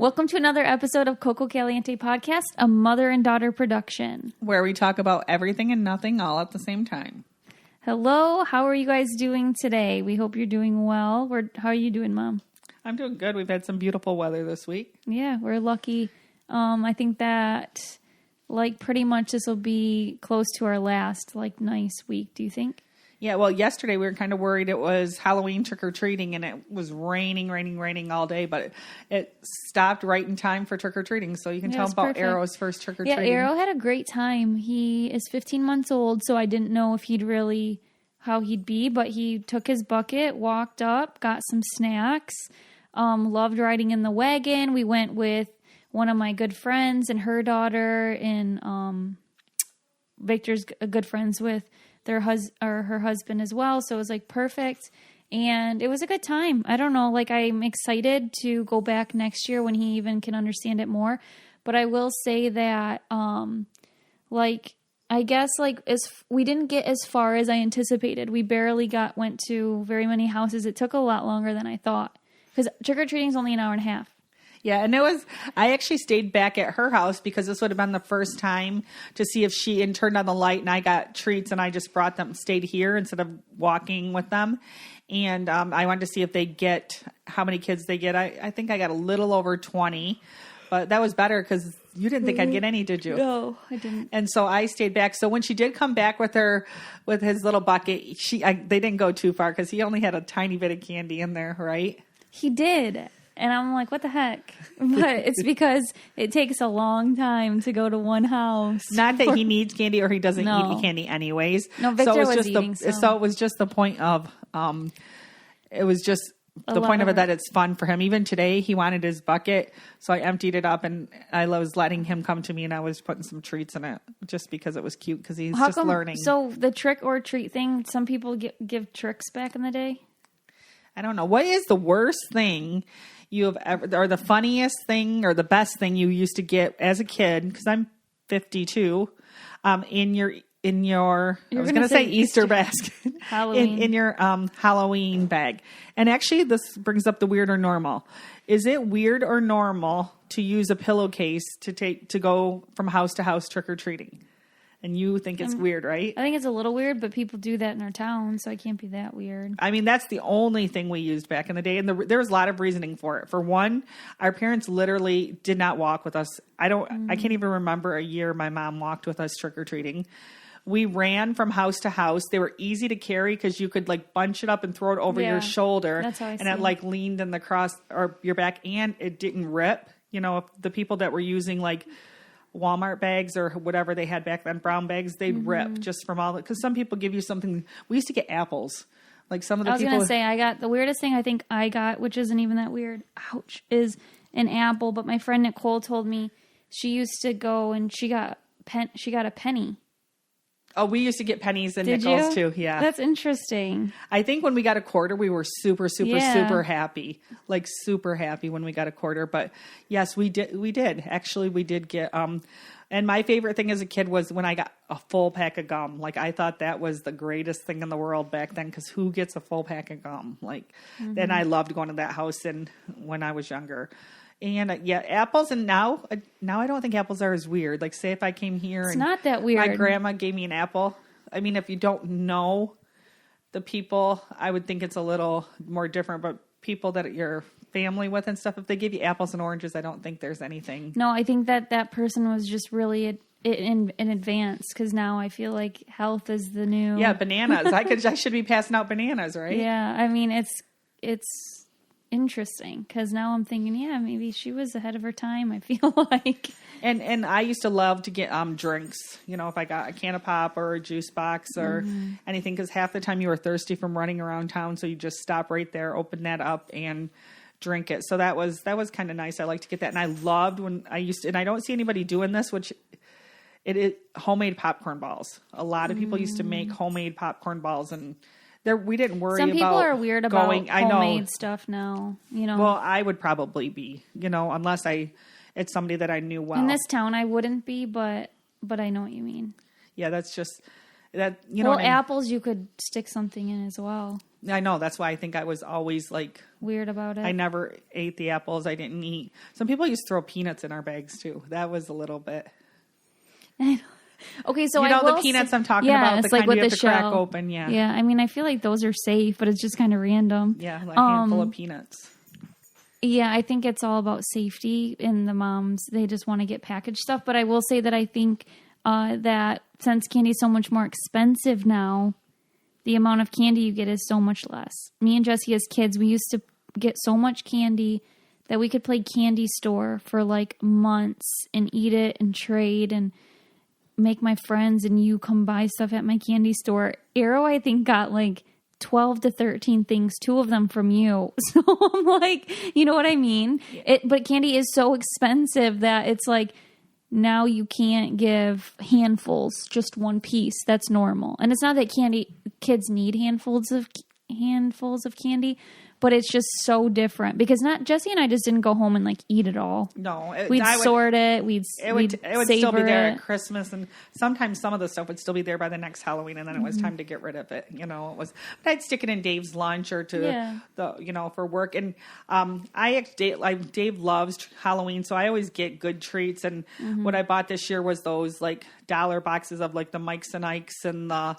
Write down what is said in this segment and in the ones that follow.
Welcome to another episode of Coco Caliente Podcast, a mother and daughter production. Where we talk about everything and nothing all at the same time. Hello, how are you guys doing today? We hope you're doing well. How are you doing, Mom? I'm doing good. We've had some beautiful weather this week. Yeah, we're lucky. I think that pretty much this will be close to our last nice week, do you think? Yeah, well, yesterday we were kind of worried it was Halloween trick-or-treating and it was raining all day, but it stopped right in time for trick-or-treating. So you can tell about perfect. Arrow's first trick-or-treating. Yeah, Arrow had a great time. He is 15 months old, so I didn't know if how he'd be, but he took his bucket, walked up, got some snacks, loved riding in the wagon. We went with one of my good friends and her daughter, and Victor's good friends with her husband as well. So it was perfect. And it was a good time. I don't know, I'm excited to go back next year when he even can understand it more. But I will say that, I guess we didn't get as far as I anticipated. We barely went to very many houses. It took a lot longer than I thought. Because trick-or-treating is only an hour and a half. Yeah, and I actually stayed back at her house because this would have been the first time to see if she turned on the light and I got treats and I just stayed here instead of walking with them. And I wanted to see if they get, how many kids they get. I think I got a little over 20, but that was better because you didn't think I'd get any, did you? No, I didn't. And so I stayed back. So when she did come back with his little bucket, they didn't go too far because he only had a tiny bit of candy in there, right? He did. And I'm like, what the heck? But it's because it takes a long time to go to one house. Not that he needs candy or he doesn't eat candy anyways. No, Victor was eating some. So it was just the point of, it was just the point of it that it's fun for him. Even today, he wanted his bucket. So I emptied it up and I was letting him come to me and I was putting some treats in it just because it was cute because he's just learning. So the trick or treat thing, some people give tricks back in the day? I don't know. What is the worst thing you have ever, or the funniest thing or the best thing you used to get as a kid? Because I'm 52. In your I was going to say Easter basket, Halloween. in your Halloween bag. And actually, this brings up the weird or normal. Is it weird or normal to use a pillowcase to go from house to house trick or treating? And you think it's weird, right? I think it's a little weird, but people do that in our town, so it can't be that weird. I mean, that's the only thing we used back in the day, and there was a lot of reasoning for it. For one, our parents literally did not walk with us. I can't even remember a year my mom walked with us trick-or-treating. We ran from house to house. They were easy to carry because you could bunch it up and throw it over your shoulder. That's how I see it. And it leaned in the cross or your back, and it didn't rip. You know, if the people that were using Walmart bags or whatever they had back then, brown bags, they'd rip just from all because some people give you something. We used to get apples. Some of the people. I was going to say, the weirdest thing I think I got, which isn't even that weird, ouch, is an apple. But my friend Nicole told me she used to go and she got a penny. Oh, we used to get pennies and nickels too. Yeah. That's interesting. I think when we got a quarter, we were super, super, super happy. Super happy when we got a quarter. But yes, we did. Actually, we did get, and my favorite thing as a kid was when I got a full pack of gum. I thought that was the greatest thing in the world back then because who gets a full pack of gum? Then I loved going to that house when I was younger. And apples. And now I don't think apples are as weird. Say if I came here it's not that weird. My grandma gave me an apple. I mean, if you don't know the people, I would think it's a little more different. But people that you're family with and stuff, if they give you apples and oranges, I don't think there's anything. No, I think that person was just really in advance because now I feel like health is the new. Yeah, bananas. I should be passing out bananas, right? Yeah, I mean it's interesting because now I'm thinking, maybe she was ahead of her time. I feel like, and I used to love to get drinks. If I got a can of pop or a juice box or anything, because half the time you were thirsty from running around town, so you just stop right there, open that up, and drink it. So that was kind of nice. I like to get that, and I loved when I used to. And I don't see anybody doing this, which it is homemade popcorn balls. A lot of people used to make homemade popcorn balls and. We didn't worry about. Some people are weird about homemade stuff now. Well, I would probably be. Unless it's somebody that I knew well. In this town, I wouldn't be, but I know what you mean. Yeah, that's just that. Apples you could stick something in as well. I know. That's why I think I was always like weird about it. I never ate the apples. I didn't eat. Some people used to throw peanuts in our bags too. That was a little bit. Okay, so you know the peanuts I'm talking about, the like kind with you have the to crack shell. open. Yeah. Yeah, I mean, I feel like those are safe, but it's just kind of random. Yeah, like a handful of peanuts. Yeah, I think it's all about safety in the moms. They just want to get packaged stuff. But I will say that I think that since candy is so much more expensive now, the amount of candy you get is so much less. Me and Jesse as kids, we used to get so much candy that we could play candy store for like months and eat it and trade and make my friends and you come buy stuff at my candy store. Arrow, I think, got like 12 to 13 things, 2 of them from you. So I'm like, you know what I mean? Yeah. But candy is so expensive that it's like, now you can't give handfuls, just one piece. That's normal. And it's not that kids need handfuls of candy, but it's just so different because Jesse and I just didn't go home and like eat it all. No, we'd sort it. We'd still be there at Christmas, and sometimes some of the stuff would still be there by the next Halloween, and then it was time to get rid of it. You know, it was. But I'd stick it in Dave's lunch or to for work. And Dave loves Halloween, so I always get good treats. And what I bought this year was those like dollar boxes of like the Mikes and Ikes and the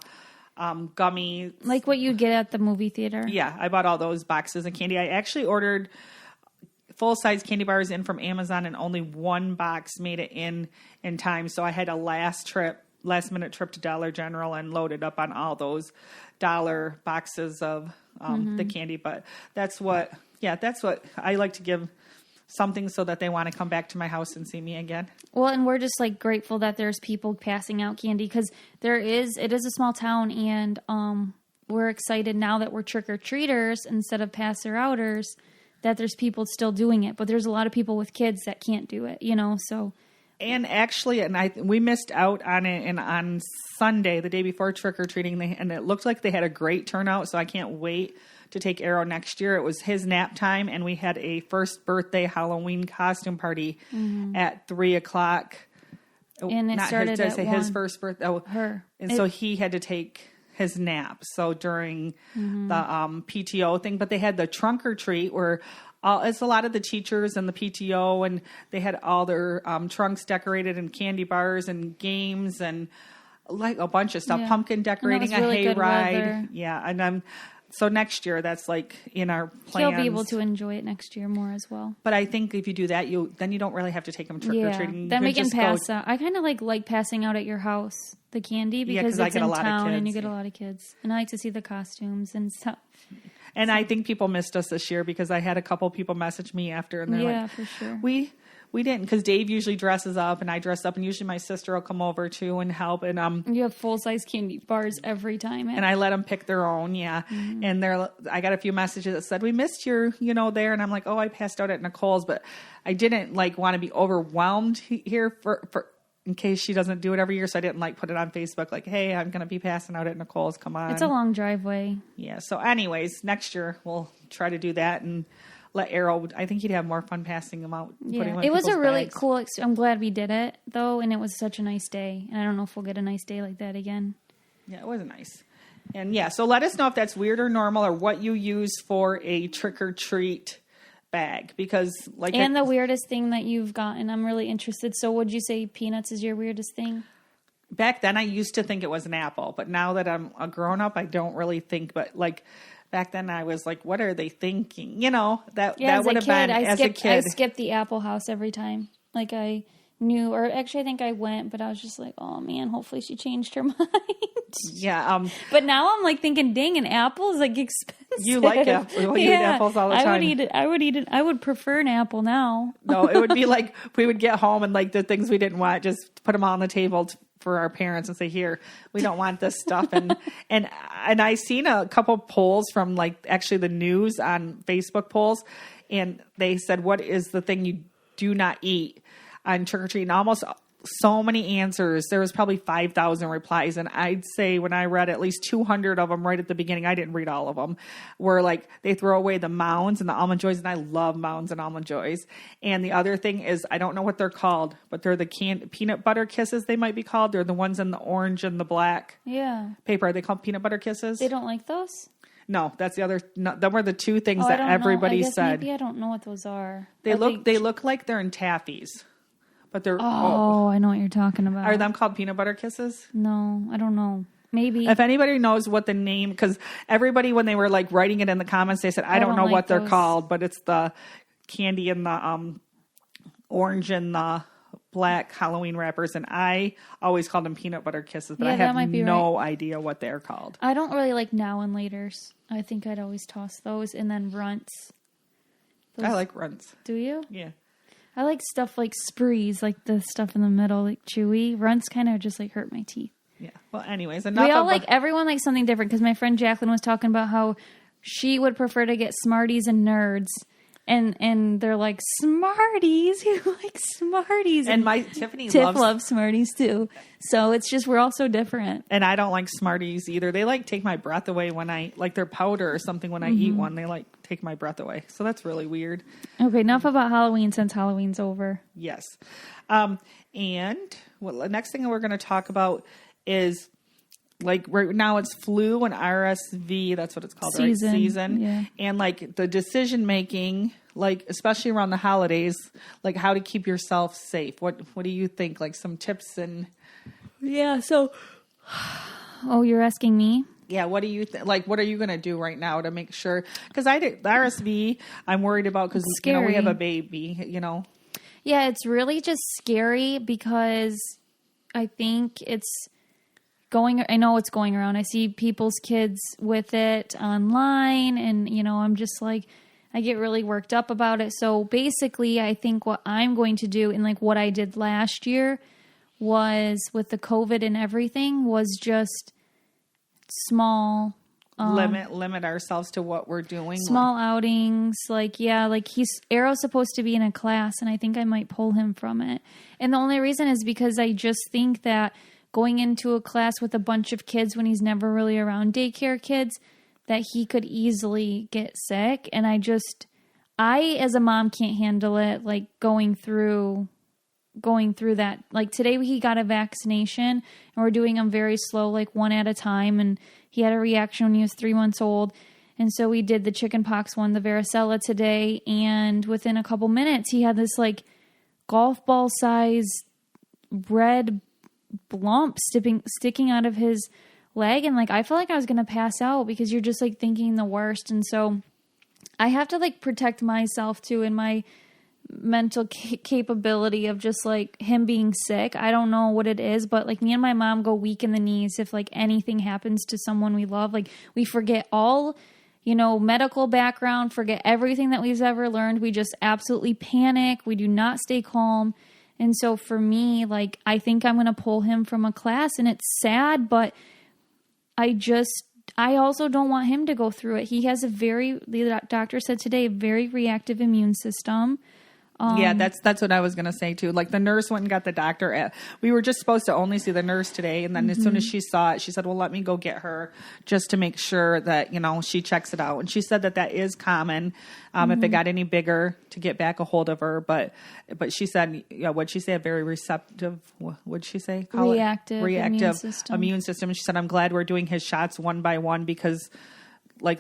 gummy, like what you get at the movie theater. Yeah, I bought all those boxes of candy. I actually ordered full-size candy bars in from Amazon, and only one box made it in time. So I had a last-minute trip to Dollar General and loaded up on all those dollar boxes of the candy. But that's what I like to give something so that they want to come back to my house and see me again. Well, and we're just like grateful that there's people passing out candy because it is a small town, and we're excited now that we're trick-or-treaters instead of passer-outers that there's people still doing it. But there's a lot of people with kids that can't do it, so. And actually, we missed out on it, and on Sunday, the day before trick-or-treating, and it looked like they had a great turnout, so I can't wait to take Arrow next year. It was his nap time, and we had a first birthday Halloween costume party at 3:00. And it started at his first birthday. Oh, her. And so he had to take his nap. So during the PTO thing, but they had the trunk or treat where it's a lot of the teachers and the PTO, and they had all their trunks decorated and candy bars and games and like a bunch of stuff, pumpkin decorating, a hayride. Weather. Yeah, and so next year, that's like in our plans. He'll be able to enjoy it next year more as well. But I think if you do that, then you don't really have to take him trick-or-treating. Then we can pass out. I kind of like passing out at your house the candy because it's in town and you get a lot of kids. And I like to see the costumes and stuff. And I think people missed us this year because I had a couple people message me after, and they're like, for sure. We didn't, because Dave usually dresses up and I dress up, and usually my sister will come over too and help. And you have full-size candy bars every time. And I let them pick their own, And I got a few messages that said, we missed your, there. And I'm like, oh, I passed out at Nicole's, but I didn't want to be overwhelmed here for in case she doesn't do it every year. So I didn't put it on Facebook like, hey, I'm going to be passing out at Nicole's. Come on. It's a long driveway. Yeah. So anyways, next year we'll try to do that and let Arrow. I think he'd have more fun passing them out. Yeah, it was a really cool. I'm glad we did it though, and it was such a nice day. And I don't know if we'll get a nice day like that again. Yeah, it was nice. And so let us know if that's weird or normal, or what you use for a trick or treat bag, because the weirdest thing that you've gotten. I'm really interested. So, would you say peanuts is your weirdest thing? Back then, I used to think it was an apple, but now that I'm a grown up, I don't really think. But back then, I was like, "What are they thinking?" That would have been as a kid. I skipped the Apple House every time. I knew, or actually, I think I went, but I was just like, "Oh man, hopefully she changed her mind." Yeah. But now I'm thinking, dang, an apple is expensive. You like apples? You eat apples all the time. I would eat it. I would prefer an apple now. No, it would be we would get home and the things we didn't want, just put them on the table for our parents and say, here, we don't want this stuff. And I seen a couple polls from actually the news on Facebook polls, and they said, what is the thing you do not eat on trick-or-treat? And almost so many answers. There was probably 5,000 replies. And I'd say when I read at least 200 of them right at the beginning, I didn't read all of them, were they throw away the Mounds and the Almond Joys. And I love Mounds and Almond Joys. And the other thing is, I don't know what they're called, but they're the peanut butter kisses, they might be called. They're the ones in the orange and the black paper. Are they called peanut butter kisses? They don't like those? No, that's the other. No, them were the two things I that don't know. everybody I guess said. maybe I don't know what those are. They look like they're in taffies, but they're. Oh, I know what you're talking about. Are them called peanut butter kisses? No, I don't know. Maybe. If anybody knows what the name, because everybody when they were like writing it in the comments, they said I don't know what they're called, but it's the candy and the orange and the black Halloween wrappers, and I always called them peanut butter kisses, but I have no idea what they're called. I don't really like now and laters. I think I'd always toss those, and then runts. I like runts. Do you? Yeah. I like stuff like sprees, like the stuff in the middle, like chewy. Runts kind of just like hurt my teeth. Yeah. Well, anyways, everyone likes something different, because my friend Jacqueline was talking about how she would prefer to get Smarties and Nerds. And they're like, Smarties? You like Smarties? And my Tiff loves Smarties too. So it's just, we're all so different. And I don't like Smarties either. They like take my breath away when I, like their powder or something when I eat one. They like take my breath away. So that's really weird. Okay, enough about Halloween since Halloween's over. Yes. And the next thing we're going to talk about is, like right now it's flu and RSV. That's what it's called, right? Season. Yeah. And like the decision making, like especially around the holidays, like how to keep yourself safe. What do you think? Like some tips and. Yeah. So. Oh, you're asking me? Yeah. What do you think? Like, what are you going to do right now to make sure? Because the RSV, I'm worried about because we have a baby. Yeah, it's really just scary because I think I know it's going around. I see people's kids with it online, and, I'm just like, I get really worked up about it. So basically, I think what I'm going to do, and like what I did last year was with the COVID and everything, was just small. Limit ourselves to what we're doing. Small outings. Arrow's supposed to be in a class, and I think I might pull him from it. And the only reason is because I just think that going into a class with a bunch of kids when he's never really around daycare kids, that he could easily get sick. And I as a mom can't handle it, like going through that. Like today he got a vaccination, and we're doing them very slow, like one at a time. And he had a reaction when he was 3 months old. And so we did the chickenpox one, the varicella today. And within a couple minutes, he had this like golf ball size red lump sticking out of his leg, and like I felt like I was gonna pass out because you're just like thinking the worst. And so I have to like protect myself too, in my mental capability of just like him being sick. I don't know what it is, but like me and my mom go weak in the knees if like anything happens to someone we love. Like we forget all medical background, forget everything that we've ever learned. We just absolutely panic. We do not stay calm. And so for me, like, I think I'm going to pull him from a class, and it's sad, but I also don't want him to go through it. He has the doctor said today, a very reactive immune system. Yeah, that's what I was going to say too. Like the nurse went and got the doctor. We were just supposed to only see the nurse today. And then as soon as she saw it, she said, well, let me go get her just to make sure that, she checks it out. And she said that is common. If it got any bigger, to get back a hold of her. But she said, what'd she say? A very receptive, what'd she say? Reactive immune system. And she said, I'm glad we're doing his shots one by one because like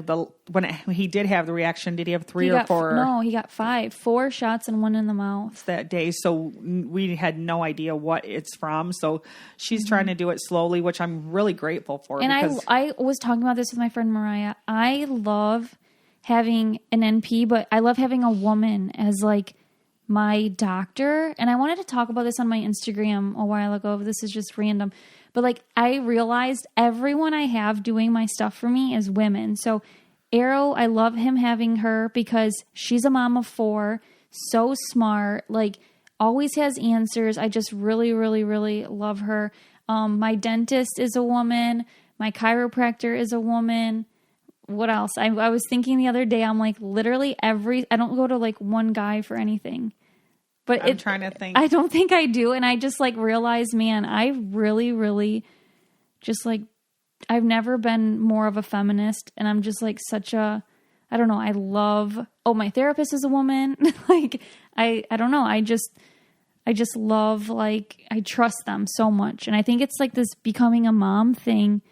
when he did have the reaction, did he have 3 or 4? No, he got 5, 4 shots and 1 in the mouth that day. So we had no idea what it's from. So she's trying to do it slowly, which I'm really grateful for. And I was talking about this with my friend Mariah. I love having an NP, but I love having a woman as like my doctor. And I wanted to talk about this on my Instagram a while ago. This is just random. But like I realized everyone I have doing my stuff for me is women. So Arrow, I love having her because she's a mom of 4, so smart, like always has answers. I just really, really, really love her. My dentist is a woman. My chiropractor is a woman. What else? I was thinking the other day, I'm like literally I don't go to like one guy for anything. But I'm trying to think. I don't think I do. And I just like realized, man, I really, really just like, I've never been more of a feminist. And I'm just like I don't know. My therapist is a woman. Like, I don't know. I just love, like, I trust them so much. And I think it's like this becoming a mom thing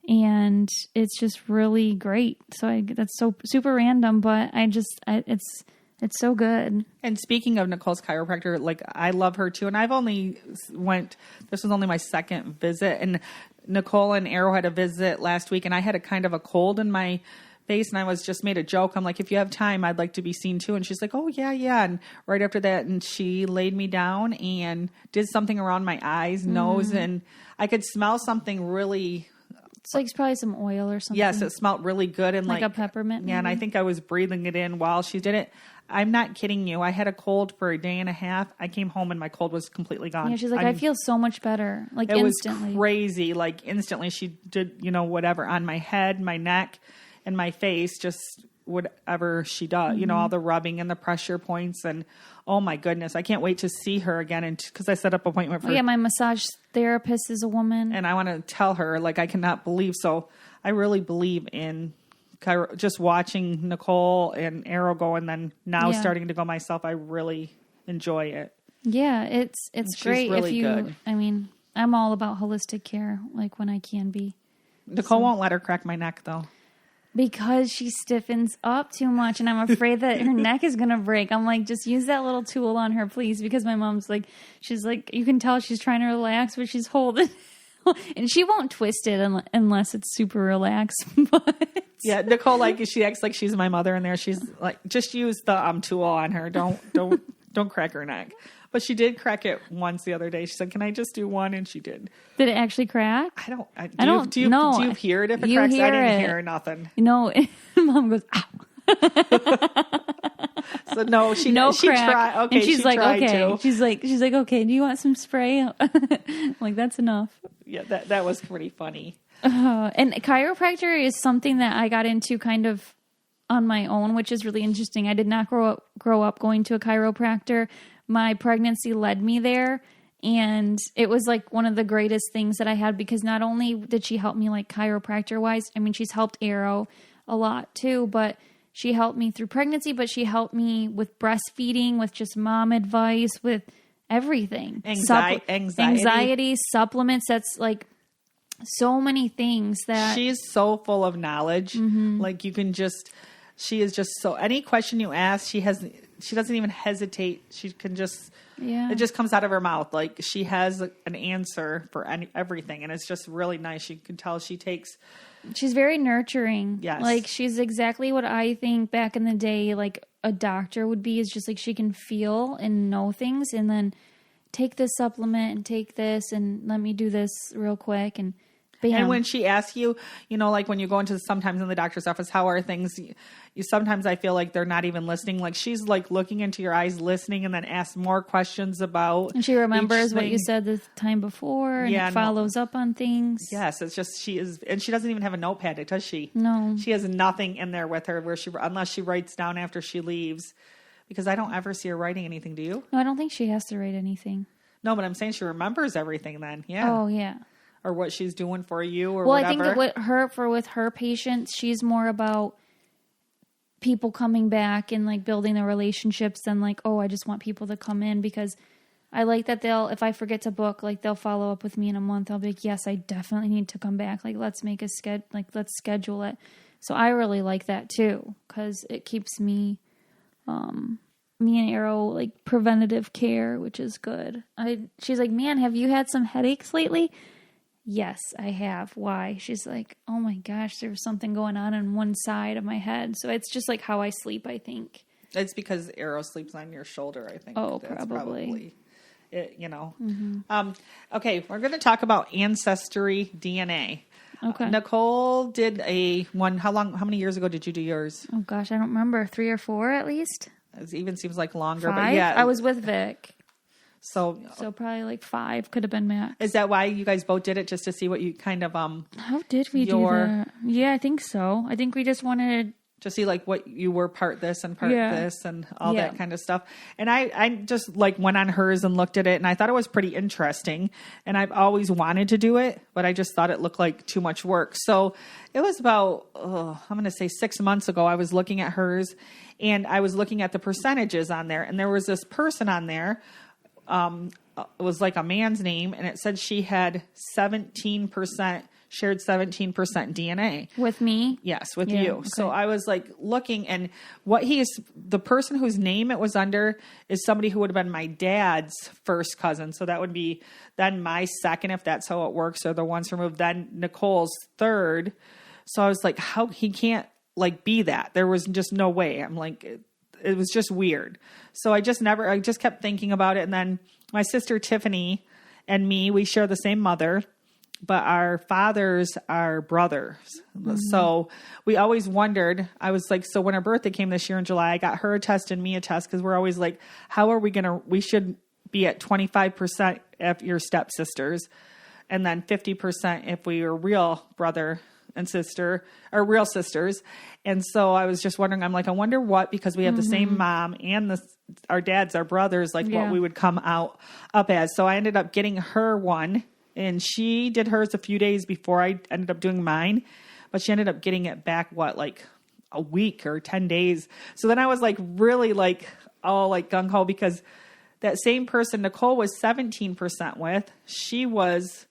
and it's just really great. So that's so super random, but it's so good. And speaking of Nicole's chiropractor, like I love her too. And I've only this was only my second visit, and Nicole and Arrow had a visit last week, and I had a kind of a cold in my face, and I was just made a joke. I'm like, if you have time, I'd like to be seen too. And she's like, oh yeah. And right after that, and she laid me down and did something around my eyes, nose, and I could smell something really. It's like probably some oil or something. Yes, it smelled really good. And like a peppermint. Yeah, and I think I was breathing it in while she did it. I'm not kidding you. I had a cold for a day and a half. I came home and my cold was completely gone. Yeah, she's like, I feel so much better. Like it instantly. It was crazy. Like instantly she did, whatever on my head, my neck, and my face, just whatever she does, all the rubbing and the pressure points. And oh my goodness, I can't wait to see her again. And because I set up an appointment for. Yeah, my massage therapist is a woman. And I want to tell her, like, I cannot believe. So I really believe in just watching Nicole and Arrow go, and then now starting to go myself. I really enjoy it. Yeah, it's great. Really if you, good. I mean, I'm all about holistic care, like when I can be. Nicole won't let her crack my neck though. Because she stiffens up too much, and I'm afraid that her neck is going to break. I'm like, just use that little tool on her, please. Because my mom's like, she's like, you can tell she's trying to relax, but she's holding. And she won't twist it unless it's super relaxed. But yeah, Nicole, like, she acts like she's my mother in there. She's like, just use the tool on her. Don't crack her neck. But she did crack it once the other day. She said, "Can I just do one?" And she did. Did it actually crack? I don't. Do you hear it if it cracks? I didn't hear nothing. Mom goes, "Ow." So no, she crack. tried. Okay, and she's like, okay. To. She's like, okay. Do you want some spray? Like, that's enough. Yeah, that was pretty funny. And chiropractor is something that I got into kind of on my own, which is really interesting. I did not grow up going to a chiropractor. My pregnancy led me there, and it was like one of the greatest things that I had, because not only did she help me like chiropractor wise, I mean, she's helped Arrow a lot too, but she helped me through pregnancy, but she helped me with breastfeeding, with just mom advice, with everything. Anxiety, supplements. That's like so many things that she's so full of knowledge. Mm-hmm. Like she is just so, any question you ask, she doesn't even hesitate. She can just, it just comes out of her mouth. Like she has an answer for everything. And it's just really nice. You can tell she's very nurturing. Yes. Like she's exactly what I think back in the day, like a doctor would be, is just like, she can feel and know things, and then take this supplement and take this and let me do this real quick. And bam. And when she asks you, like when you go into sometimes in the doctor's office, how are things? Sometimes I feel like they're not even listening. Like she's like looking into your eyes, listening, and then asks more questions about. And she remembers what you said the time before, and follows up on things. Yes, it's just and she doesn't even have a notepad, does she? No, she has nothing in there with her unless she writes down after she leaves. Because I don't ever see her writing anything. Do you? No, I don't think she has to write anything. No, but I'm saying she remembers everything then. Yeah. Oh, yeah. Or what she's doing for you or whatever. Well, I think with her patients, she's more about people coming back and like building the relationships than like, oh, I just want people to come in, because I like that if I forget to book, like they'll follow up with me in a month. I'll be like, yes, I definitely need to come back. Like, let's make let's schedule it. So I really like that too, because it keeps me and Arrow like preventative care, which is good. She's like, man, have you had some headaches lately? Yes, I have. Why? She's like, oh my gosh, there's something going on one side of my head. So it's just like how I sleep, I think. It's because Arrow sleeps on your shoulder, I think. Oh, that's probably it, Mm-hmm. Okay, we're going to talk about ancestry DNA. Okay. Nicole did how many years ago did you do yours? Oh gosh, I don't remember. 3 or 4 at least. It even seems like longer, 5? but yeah. I was with Vic. So probably like 5 could have been max. Is that why you guys both did it, just to see what you kind of How did we do that? Yeah, I think so. I think we just wanted to see like what you were part this and part this and all that kind of stuff. And I just like went on hers and looked at it, and I thought it was pretty interesting. And I've always wanted to do it, but I just thought it looked like too much work. So it was about, I'm going to say 6 months ago, I was looking at hers, and I was looking at the percentages on there, and there was this person on there. It was like a man's name, and it said she had 17% shared 17% DNA. With me? Yes, with Yeah, you. okay. So I was like looking, and the person whose name it was under is somebody who would have been my dad's first cousin. So that would be then my second, if that's how it works, or the ones removed, then Nicole's third. So I was like, how he can't like be that. There was just no way. I'm like, it was just weird. So I just kept thinking about it. And then my sister Tiffany and me, we share the same mother, but our fathers are brothers. Mm-hmm. So we always wondered, I was like, so when her birthday came this year in July, I got her a test and me a test, because we're always like, how are we should be at 25% if you're stepsisters, and then 50% if we were real brother and sister, or real sisters. And so I was just wondering, I'm like, I wonder what, because we have the same mom and our dads are brothers, like what we would come up as. So I ended up getting her one, and she did hers a few days before I ended up doing mine, but she ended up getting it back, like a week or 10 days. So then I was like, really like, all like gung ho, because that same person Nicole was 17% with, she was,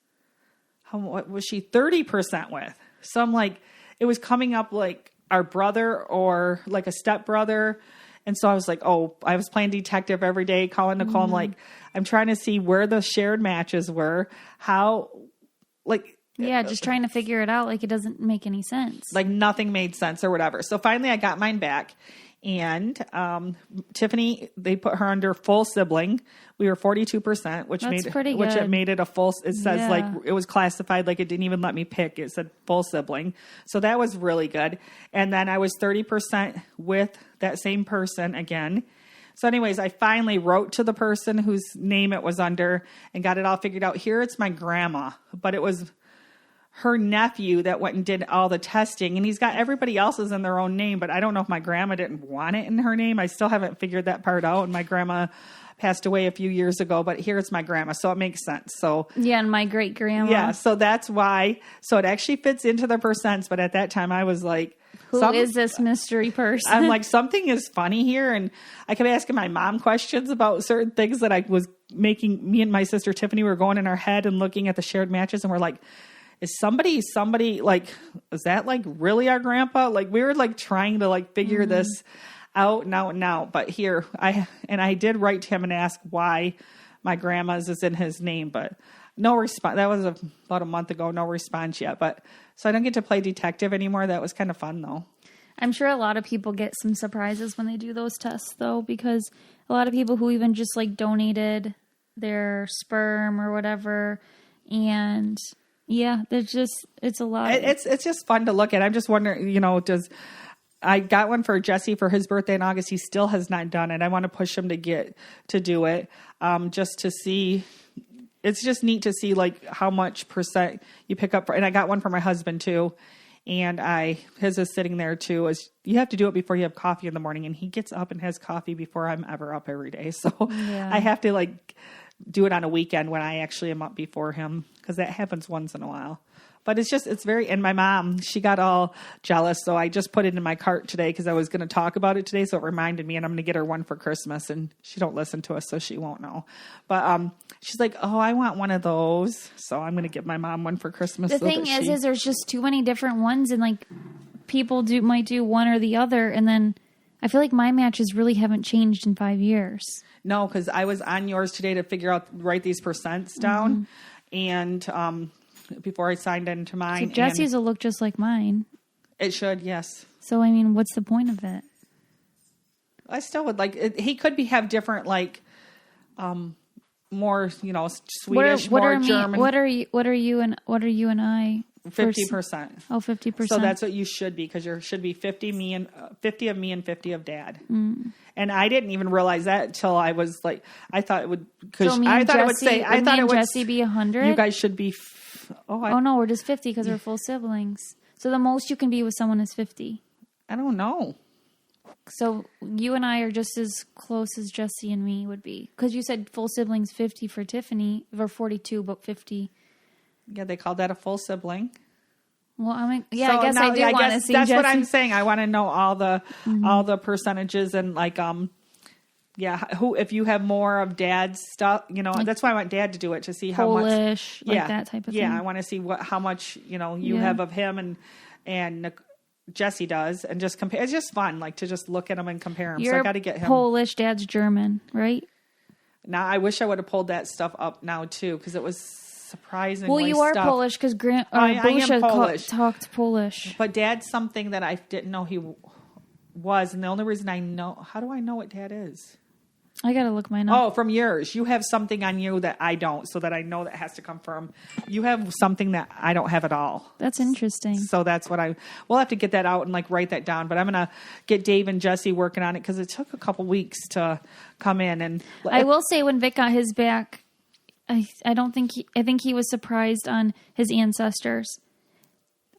what was she, 30% with? So I'm like, it was coming up like our brother or like a stepbrother. And so I was like, I was playing detective every day, calling Nicole. I'm like, I'm trying to see where the shared matches were, how, like. Yeah, just trying to figure it out. Like, it doesn't make any sense. Like nothing made sense or whatever. So finally I got mine back. And Tiffany, they put her under full sibling. We were 42%, which it made it a full. It says like it was classified like it didn't even let me pick. It said full sibling, so that was really good. And then I was 30% with that same person again. So, anyways, I finally wrote to the person whose name it was under and got it all figured out. Here, it's my grandma, but it was her nephew that went and did all the testing, and he's got everybody else's in their own name, but I don't know if my grandma didn't want it in her name. I still haven't figured that part out. And my grandma passed away a few years ago, but here it's my grandma. So it makes sense. So yeah. And my great grandma. Yeah. So that's why. So it actually fits into the percents. But at that time I was like, who is this mystery person? I'm like, something is funny here. And I kept asking my mom questions about certain things that I was making. Me and my sister Tiffany were going in our head and looking at the shared matches, and we're like, is somebody like, is that like really our grandpa? Like we were like trying to like figure this out now. But here I did write to him and ask why my grandma's is in his name, but no response. That was about a month ago. No response yet. But so I don't get to play detective anymore. That was kind of fun though. I'm sure a lot of people get some surprises when they do those tests though, because a lot of people who even just like donated their sperm or whatever, and yeah, it's a lot. It's just fun to look at. I'm just wondering, I got one for Jesse for his birthday in August. He still has not done it. I want to push him to do it, just to see. It's just neat to see like how much percent you pick up for. And I got one for my husband too. And his is sitting there too. You have to do it before you have coffee in the morning, and he gets up and has coffee before I'm ever up every day. So yeah. I have to like do it on a weekend when I actually am up before him, because that happens once in a while. But and my mom, she got all jealous. So I just put it in my cart today because I was going to talk about it today. So it reminded me, and I'm going to get her one for Christmas, and she don't listen to us, so she won't know. But she's like, oh, I want one of those. So I'm going to get my mom one for Christmas. The thing is there's just too many different ones, and like people might do one or the other. And then I feel like my matches really haven't changed in 5 years. No, because I was on yours today to write these percents down. And before I signed into mine. So Jesse's will look just like mine. It should, yes. So, I mean, what's the point of it? I still would like it. He could have different, like, more, Swedish, more German. What are you and I? 50%. Oh, 50%. So that's what you should be, because you should be 50 of me and 50 of Dad. And I didn't even realize that until I was like, I thought it would, because I thought it would say, I thought it would. Jesse be 100. You guys should be. Oh no, we're just 50 because we're full siblings. So the most you can be with someone is 50. I don't know. So you and I are just as close as Jesse and me would be, because you said full siblings 50 for Tiffany, or 42, but 50. Yeah, they called that a full sibling. Well, I guess I do want to see. That's Jesse. What I'm saying. I want to know all the percentages, and like Yeah, who if you have more of dad's stuff, like, that's why I want dad to do it to see how much Polish, like that type of thing. Yeah, I want to see how much you have of him and Jesse does, and just compare. It's just fun, like to just look at them and compare them. So I got to get him. Polish, dad's German, right? Now I wish I would have pulled that stuff up now too, because it was surprisingly. Well, you are Polish because I am Polish. Talked Polish, but dad's something that I didn't know he was, and the only reason I know. How do I know what dad is? I gotta look mine up. Oh, from yours. You have something on you that I don't, so that I know that has to come from. You have something that I don't have at all. That's interesting. So that's what we'll have to get that out and like write that down. But I'm going to get Dave and Jesse working on it because it took a couple weeks to come in. And I will say when Vic got his back, I think he was surprised on his ancestors.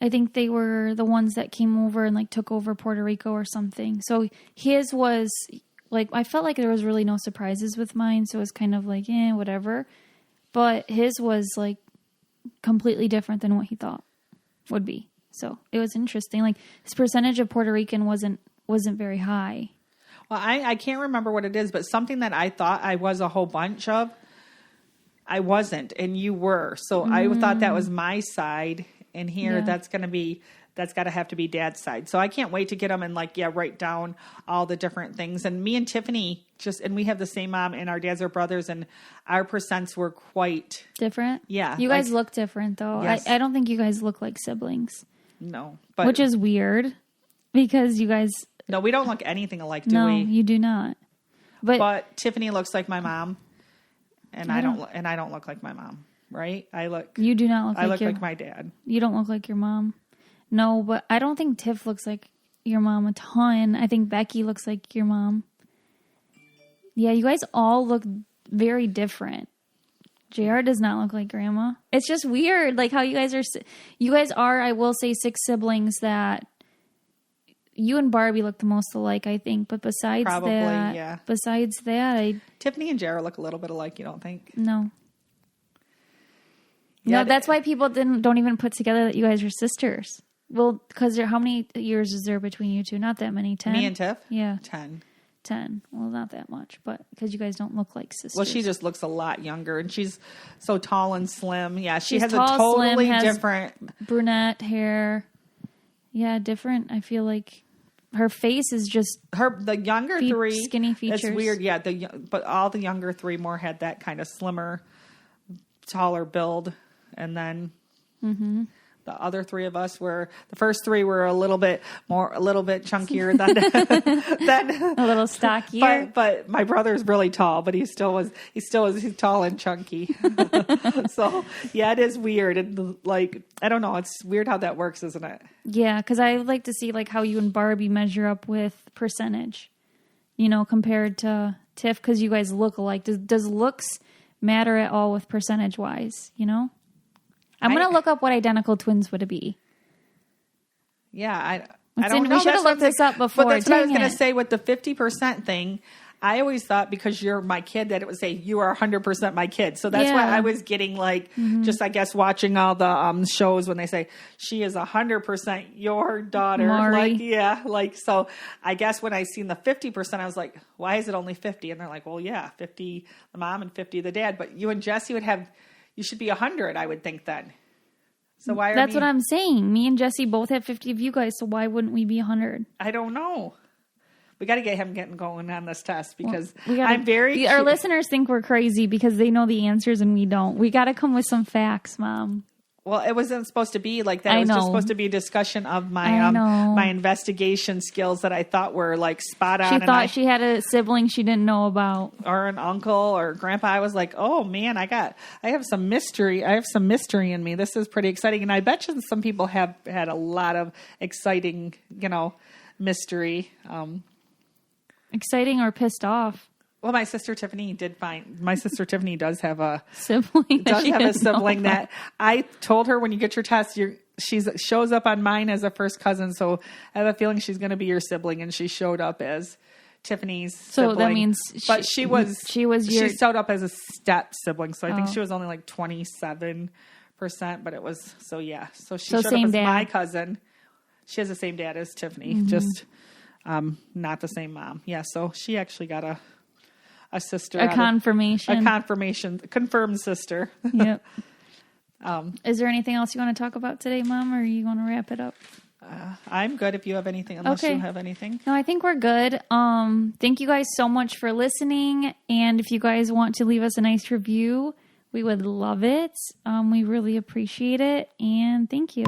I think they were the ones that came over and like took over Puerto Rico or something. So his was... Like, I felt like there was really no surprises with mine, so it was kind of like, whatever. But his was, like, completely different than what he thought would be. So it was interesting. Like, his percentage of Puerto Rican wasn't very high. Well, I can't remember what it is, but something that I thought I was a whole bunch of, I wasn't, and you were. So I thought that was my side, and here that's got to have to be dad's side. So I can't wait to get them and write down all the different things. And me and Tiffany and we have the same mom and our dads are brothers and our percents were quite different. Yeah. You guys look different though. Yes. I don't think you guys look like siblings. No, which is weird because you guys. No, we don't look anything alike, do we? No, you do not. But Tiffany looks like my mom and I don't look like my mom, right? You do not look I look like my dad. You don't look like your mom. No, but I don't think Tiff looks like your mom a ton. I think Becky looks like your mom. Yeah, you guys all look very different. JR does not look like grandma. It's just weird, like how you guys are, I will say, 6 siblings that you and Barbie look the most alike, I think. But besides that, Tiffany and JR look a little bit alike, you don't think? No. Yeah, no, that's why people don't even put together that you guys are sisters. Well, because how many years is there between you two? Not that many. 10? Me and Tiff? Yeah. 10. Well, not that much, but because you guys don't look like sisters. Well, she just looks a lot younger, and she's so tall and slim. Yeah, she's has tall, a totally slim, different... brunette hair. Yeah, different. I feel like her face is just... The younger 3... Skinny features. It's weird, yeah. But all the younger 3 more had that kind of slimmer, taller build. And then the other 3 of us the first 3 were a little bit chunkier than a little stockier. But my brother's really tall, but he's tall and chunky. So yeah, it is weird. And I don't know, it's weird how that works, isn't it? Yeah, because I would like to see how you and Barbie measure up with percentage, compared to Tiff, because you guys look alike. Does looks matter at all with percentage wise, I'm going to look up what identical twins would be. Yeah, I don't know. We should have looked this up before. But that's what I was going to say with the 50% thing. I always thought because you're my kid that it would say you are 100% my kid. So that's why I was getting just, I guess, watching all the shows when they say she is 100% your daughter. Maury. So I guess when I seen the 50%, I was like, why is it only 50? And they're like, well, yeah, 50 the mom and 50 the dad. But you and Jesse you should be 100, I would think then. So why That's what I'm saying. Me and Jesse both have 50 of you guys, so why wouldn't we be 100? I don't know. We got to get him going on this test because I'm very... Our listeners think we're crazy because they know the answers and we don't. We got to come with some facts, Mom. Well, it wasn't supposed to be like that. It was just supposed to be a discussion of my my investigation skills that I thought were spot on. She thought she had a sibling she didn't know about, or an uncle or grandpa. I was like, oh man, I have some mystery. I have some mystery in me. This is pretty exciting, and I bet you some people have had a lot of exciting, mystery. Exciting or pissed off. Well, my sister Tiffany does have a sibling. That I told her when you get your test, she shows up on mine as a first cousin. So I have a feeling she's going to be your sibling, and she showed up as Tiffany's sibling. So that means, she showed up as a step sibling. So I think she was only 27%, but it was yeah. So she showed up as my cousin. She has the same dad as Tiffany, just not the same mom. Yeah. So she actually got a sister. A confirmation. Confirmed sister. Yep. Is there anything else you want to talk about today, Mom, or you want to wrap it up? I'm good if you have anything, unless you have anything. No, I think we're good. Thank you guys so much for listening. And if you guys want to leave us a nice review, we would love it. We really appreciate it. And thank you.